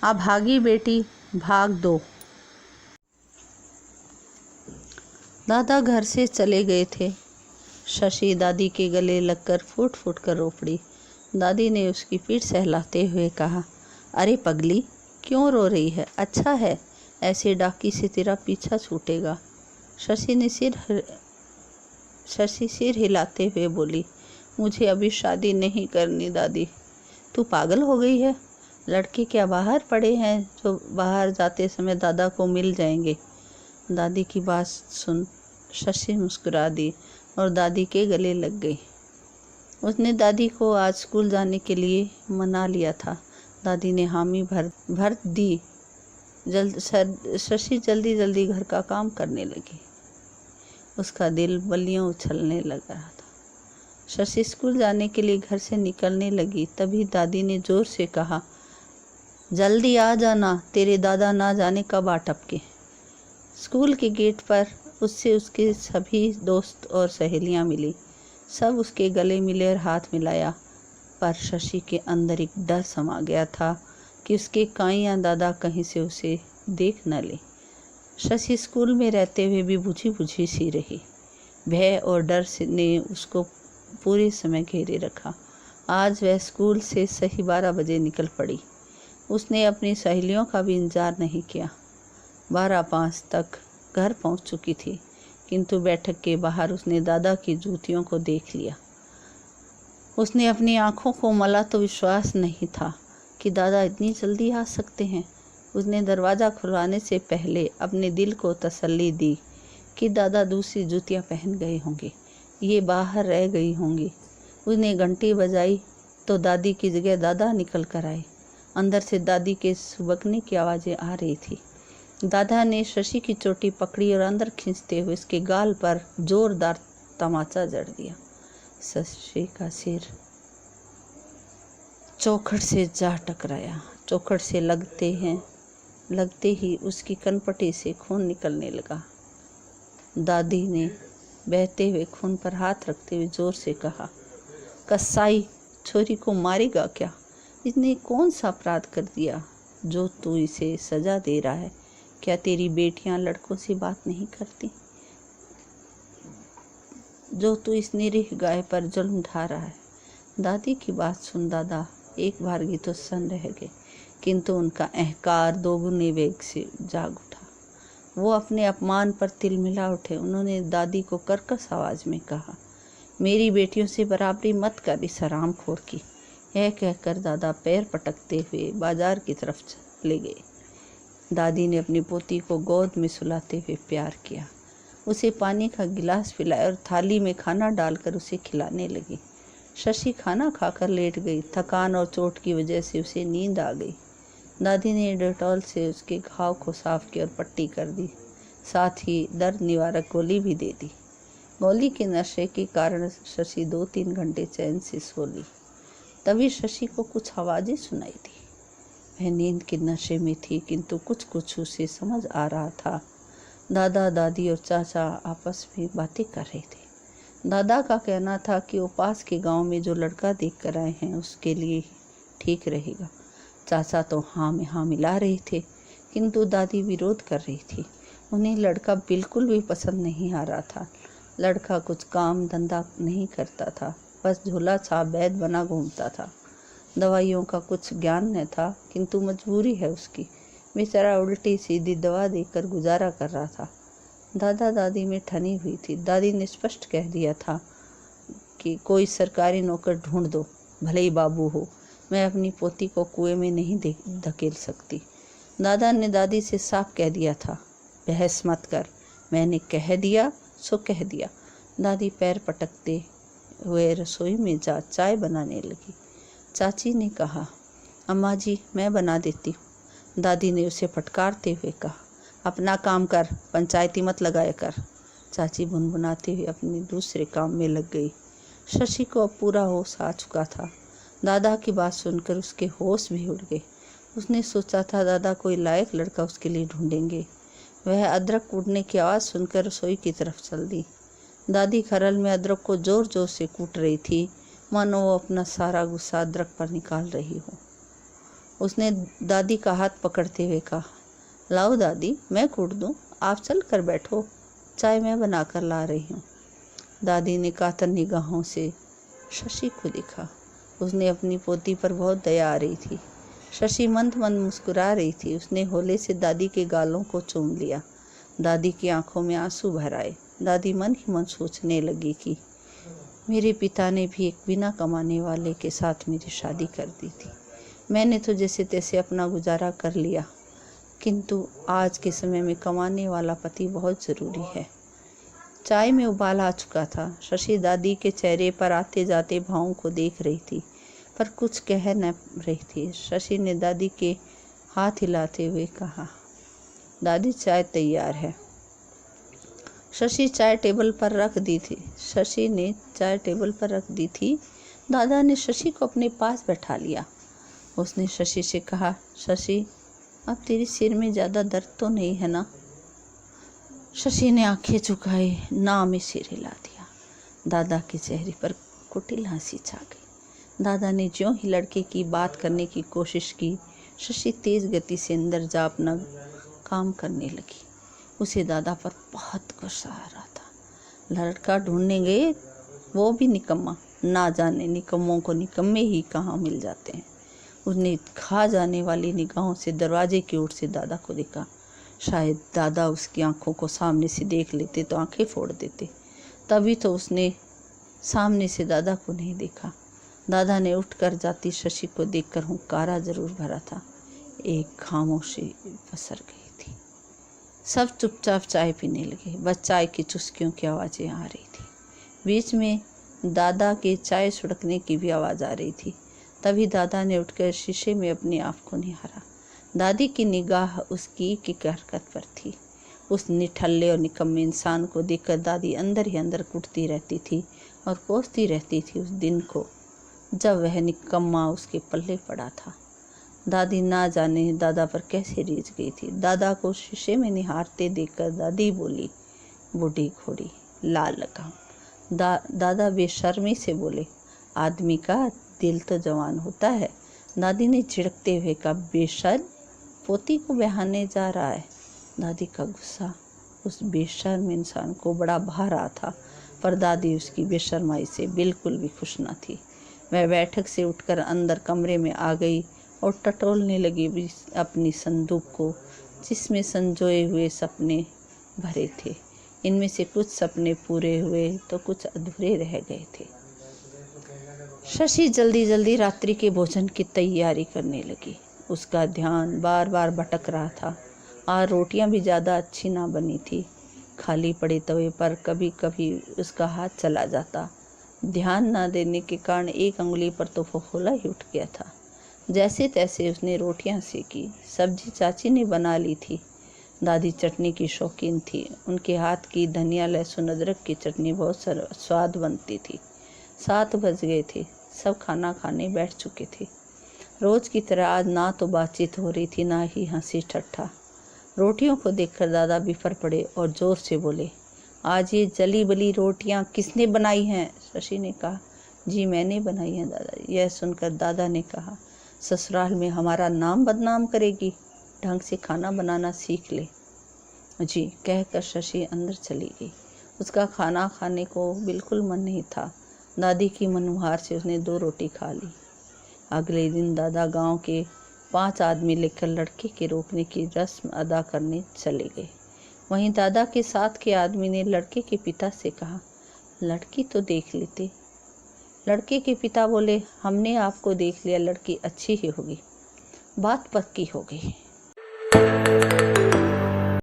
आ भागी बेटी, भाग दो। दादा घर से चले गए थे। शशि दादी के गले लगकर फूट फूट कर रो पड़ी। दादी ने उसकी पीठ सहलाते हुए कहा, अरे पगली, क्यों रो रही है? अच्छा है, ऐसे डाकी से तेरा पीछा छूटेगा। शशि सिर हिलाते हुए बोली, मुझे अभी शादी नहीं करनी दादी। तू पागल हो गई है? लड़के क्या बाहर पड़े हैं जो बाहर जाते समय दादा को मिल जाएंगे? दादी की बात सुन शशि मुस्कुरा दी और दादी के गले लग गई। उसने दादी को आज स्कूल जाने के लिए मना लिया था। दादी ने हामी भर दी। शशि जल्दी जल्दी घर का काम करने लगी। उसका दिल बल्लियों उछलने लग रहा था। शशि स्कूल जाने के लिए घर से निकलने लगी, तभी दादी ने जोर से कहा, जल्दी आ जाना, तेरे दादा ना जाने कब आ टपके। स्कूल के गेट पर उससे उसके सभी दोस्त और सहेलियां मिली। सब उसके गले मिले और हाथ मिलाया, पर शशि के अंदर एक डर समा गया था कि उसके काइयां दादा कहीं से उसे देख न ले। शशि स्कूल में रहते हुए भी बुझी बुझी सी रही। भय और डर ने उसको पूरे समय घेरे रखा। आज वह स्कूल से सही 12 बजे निकल पड़ी। उसने अपनी सहेलियों का भी इंतजार नहीं किया। 12:05 तक घर पहुंच चुकी थी, किंतु बैठक के बाहर उसने दादा की जूतियों को देख लिया। उसने अपनी आंखों को मला तो विश्वास नहीं था कि दादा इतनी जल्दी आ सकते हैं। उसने दरवाज़ा खुलवाने से पहले अपने दिल को तसल्ली दी कि दादा दूसरी जूतियां पहन गए होंगे, ये बाहर रह गई होंगी। उसने घंटी बजाई तो दादी की जगह दादा निकल कर आए। अंदर से दादी के सुबकने की आवाज़ें आ रही थी। दादा ने शशि की चोटी पकड़ी और अंदर खींचते हुए उसके गाल पर जोरदार तमाचा जड़ दिया। शशि का सिर चौखट से जा टकराया। चौखट से लगते ही उसकी कनपटी से खून निकलने लगा। दादी ने बहते हुए खून पर हाथ रखते हुए जोर से कहा, कसाई, छोरी को मारेगा क्या? इसने कौन सा अपराध कर दिया जो तू इसे सजा दे रहा है? क्या तेरी बेटियां लड़कों से बात नहीं करती? जो तू इस निरीह गाय पर जुल्म ढा रहा है। दादी की बात सुन दादा एक बारगी तो सन्न रह गए, किंतु उनका अहंकार दोगुने वेग से जाग उठा। वो अपने अपमान पर तिलमिला उठे। उन्होंने दादी को कर्कश आवाज में कहा, मेरी बेटियों से बराबरी मत कर इस हरामखोर की। यह कहकर दादा पैर पटकते हुए बाजार की तरफ चले गए। दादी ने अपनी पोती को गोद में सुलाते हुए प्यार किया। उसे पानी का गिलास पिलाया और थाली में खाना डालकर उसे खिलाने लगी। शशि खाना खाकर लेट गई। थकान और चोट की वजह से उसे नींद आ गई। दादी ने डेटॉल से उसके घाव को साफ किया और पट्टी कर दी। साथ ही दर्द निवारक गोली भी दे दी। गोली के नशे के कारण शशि 2-3 घंटे चैन से सो ली। तभी शशि को कुछ आवाज़ें सुनाई दी। वह नींद के नशे में थी, किंतु कुछ कुछ उसे समझ आ रहा था। दादा, दादी और चाचा आपस में बातें कर रहे थे। दादा का कहना था कि वो पास के गांव में जो लड़का देख कर आए हैं उसके लिए ठीक रहेगा। चाचा तो हाँ में हाँ मिला रहे थे, किंतु दादी विरोध कर रही थी। उन्हें लड़का बिल्कुल भी पसंद नहीं आ रहा था। लड़का कुछ काम धंधा नहीं करता था, बस झोला छाप वैद बना घूमता था। दवाइयों का कुछ ज्ञान न था, किंतु मजबूरी है उसकी। बेचारा उल्टी सीधी दवा देकर गुजारा कर रहा था। दादा दादी में ठनी हुई थी। दादी ने स्पष्ट कह दिया था कि कोई सरकारी नौकर ढूंढ दो, भले ही बाबू हो। मैं अपनी पोती को कुएं में नहीं धकेल सकती। दादा ने दादी से साफ कह दिया था, बहस मत कर, मैंने कह दिया सो कह दिया। दादी पैर पटकते हुए रसोई में जा चाय बनाने लगी। चाची ने कहा, अम्मा जी मैं बना देती हूँ। दादी ने उसे फटकारते हुए कहा, अपना काम कर, पंचायती मत लगाया कर। चाची भुनभुनाते हुए अपने दूसरे काम में लग गई। शशि को अब पूरा होश आ चुका था। दादा की बात सुनकर उसके होश भी उड़ गए। उसने सोचा था दादा कोई लायक लड़का उसके लिए ढूंढेंगे। वह अदरक कूटने की आवाज़ सुनकर रसोई की तरफ चल दी। दादी खरल में अदरक को जोर जोर से कूट रही थी, मानो वो अपना सारा गुस्सा अदरक पर निकाल रही हो। उसने दादी का हाथ पकड़ते हुए कहा, लाओ दादी, मैं कूट दूं, आप चल कर बैठो, चाय मैं बना कर ला रही हूँ। दादी ने कातर निगाहों से शशि को देखा। उसने अपनी पोती पर बहुत दया आ रही थी। शशि मंद मंद मुस्कुरा रही थी। उसने होले से दादी के गालों को चूम लिया। दादी की आंखों में आंसू भर आए। दादी मन ही मन सोचने लगी कि मेरे पिता ने भी एक बिना कमाने वाले के साथ मेरी शादी कर दी थी। मैंने तो जैसे तैसे अपना गुजारा कर लिया, किंतु आज के समय में कमाने वाला पति बहुत ज़रूरी है। चाय में उबाल आ चुका था। शशि दादी के चेहरे पर आते जाते भावों को देख रही थी, पर कुछ कह न रही थी। शशि ने दादी के हाथ हिलाते हुए कहा, दादी चाय तैयार है। शशि चाय टेबल पर रख दी थी। शशि ने चाय टेबल पर रख दी थी। दादा ने शशि को अपने पास बैठा लिया। उसने शशि से कहा, शशि, अब तेरे सिर में ज़्यादा दर्द तो नहीं है ना? शशि ने आंखें झुकाई, ना में सिर हिला दिया। दादा के चेहरे पर कुटिल हंसी छा गई। दादा ने ज्यों ही लड़के की बात करने की कोशिश की, शशि तेज गति से अंदर जा अपना काम करने लगी। उसे दादा पर बहुत गुस्सा आ रहा था। लड़का ढूंढने गए, वो भी निकम्मा। ना जाने निकम्मों को निकम्मे ही कहाँ मिल जाते हैं। उसने खा जाने वाली निगाहों से दरवाजे की ओर से दादा को देखा। शायद दादा उसकी आंखों को सामने से देख लेते तो आंखें फोड़ देते। तभी तो उसने सामने से दादा को नहीं देखा। दादा ने उठकर जाती शशि को देखकर हुंकारा जरूर भरा था। एक खामोशी पसर गई थी। सब चुपचाप चाय पीने लगे। बस चाय की चुस्कियों की आवाज़ें आ रही थी। बीच में दादा के चाय सुड़कने की भी आवाज़ आ रही थी। तभी दादा ने उठकर शीशे में अपने आप को निहारा। दादी की निगाह उसकी एक हरकत पर थी। उस निठल्ले और निकम्मे इंसान को देखकर दादी अंदर ही अंदर कुटती रहती थी और कोसती रहती थी उस दिन को जब वह निकम्मा उसके पल्ले पड़ा था। दादी ना जाने दादा पर कैसे रीझ गई थी। दादा को शीशे में निहारते देखकर दादी बोली, बूढ़ी घोड़ी लाल लगाम। दादा बेशर्मी से बोले, आदमी का दिल तो जवान होता है। दादी ने झिड़कते हुए कहा, बेशर्म, पोती को बहाने जा रहा है। दादी का गुस्सा उस बेशर्म इंसान को बड़ा भा रहा था, पर दादी उसकी बेशर्माई से बिल्कुल भी खुश न थी। वह बैठक से उठकर अंदर कमरे में आ गई और टटोलने लगी अपनी संदूक को, जिसमें संजोए हुए सपने भरे थे। इनमें से कुछ सपने पूरे हुए तो कुछ अधूरे रह गए थे। शशि जल्दी जल्दी रात्रि के भोजन की तैयारी करने लगी। उसका ध्यान बार बार भटक रहा था। आज रोटियां भी ज़्यादा अच्छी ना बनी थी। खाली पड़े तवे पर कभी कभी उसका हाथ चला जाता। ध्यान न देने के कारण एक अंगुली पर तो फफोला ही उठ गया था। जैसे तैसे उसने रोटियां सेकी। सब्जी चाची ने बना ली थी। दादी चटनी की शौकीन थी। उनके हाथ की धनिया लहसुन अदरक की चटनी बहुत स्वाद बनती थी। 7 बज गए थे। सब खाना खाने बैठ चुके थे। रोज की तरह आज ना तो बातचीत हो रही थी, ना ही हंसी ठट्ठा। रोटियों को देखकर दादा बिफर पड़े और जोर से बोले, आज ये जली बली रोटियां किसने बनाई हैं? शशि ने कहा, जी मैंने बनाई हैं दादा। यह सुनकर दादा ने कहा, ससुराल में हमारा नाम बदनाम करेगी, ढंग से खाना बनाना सीख ले। जी कहकर शशि अंदर चली गई। उसका खाना खाने को बिल्कुल मन नहीं था। दादी की मनुहार से उसने 2 रोटी खा ली। अगले दिन दादा गांव के 5 आदमी लेकर लड़के के रोकने की रस्म अदा करने चले गए। वहीं दादा के साथ के आदमी ने लड़के के पिता से कहा, लड़की तो देख लेते। लड़के के पिता बोले, हमने आपको देख लिया, लड़की अच्छी ही होगी। बात पक्की हो गई।